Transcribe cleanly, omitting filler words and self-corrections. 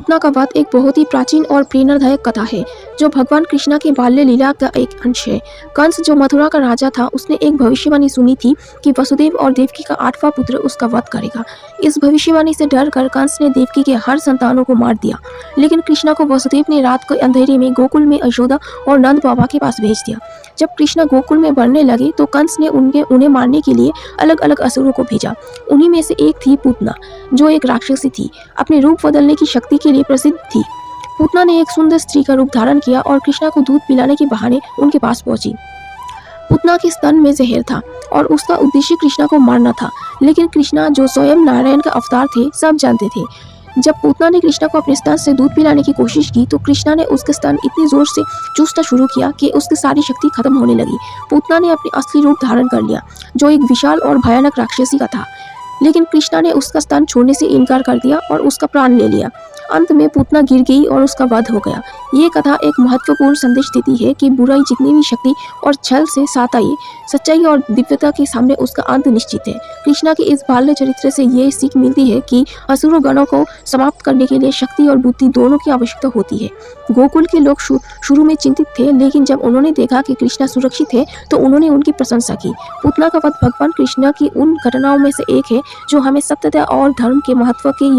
पूतना का वध एक बहुत ही प्राचीन और प्रेरणादायक कथा है जो भगवान कृष्णा की बाल्य लीला का एक अंश है। कंस जो मथुरा का राजा था, उसने एक भविष्यवाणी सुनी थी कि वसुदेव और देवकी का 8वां पुत्र उसका वध करेगा। इस भविष्यवाणी से डर कर कंस ने देवकी के हर संतानों को मार दिया, लेकिन कृष्णा को वसुदेव ने रात को अंधेरे में गोकुल में यशोदा और नंद बाबा के पास भेज दिया। जब कृष्णा गोकुल में बढ़ने लगे तो कंस ने उन्हें मारने के लिए अलग अलग असुरों को भेजा। उन्हीं में से एक थी पूतना, जो एक राक्षसी थी, अपने रूप बदलने की शक्ति के लिए प्रसिद्ध थी। पूतना ने एक सुंदर स्त्री का रूप धारण किया और कृष्णा को दूध पिलाने के बहाने उनके पास पहुंची। पूतना के स्तन में जहर था और उसका उद्देश्य कृष्णा को मारना था, लेकिन कृष्णा जो स्वयं नारायण का अवतार थे, सब जानते थे। जब पूतना ने कृष्णा को अपने स्तन से दूध पिलाने की कोशिश की तो कृष्णा ने उसके स्तन इतनी जोर से चूसना शुरू किया कि उसकी सारी शक्ति खत्म होने लगी। पूतना ने अपने असली रूप धारण कर लिया, जो एक विशाल और भयानक राक्षसी का था, लेकिन कृष्णा ने उसका स्तन छोड़ने से इनकार कर दिया और उसका प्राण ले लिया। अंत में पूतना गिर गई और उसका वध हो गया। ये कथा एक महत्वपूर्ण संदेश देती है कि बुराई जितनी भी शक्ति और छल से साथ आई, सच्चाई और दिव्यता के सामने उसका अंत निश्चित है। कृष्णा के इस बाल्य चरित्र से ये सीख मिलती है कि असुर गणों को समाप्त करने के लिए शक्ति और बुद्धि दोनों की आवश्यकता होती है। गोकुल के लोग शुरू में चिंतित थे, लेकिन जब उन्होंने देखा कि कृष्णा सुरक्षित है तो उन्होंने उनकी प्रशंसा की। पूतना का वध भगवान कृष्णा की उन घटनाओं में से एक है जो हमें सत्यता और धर्म के महत्व के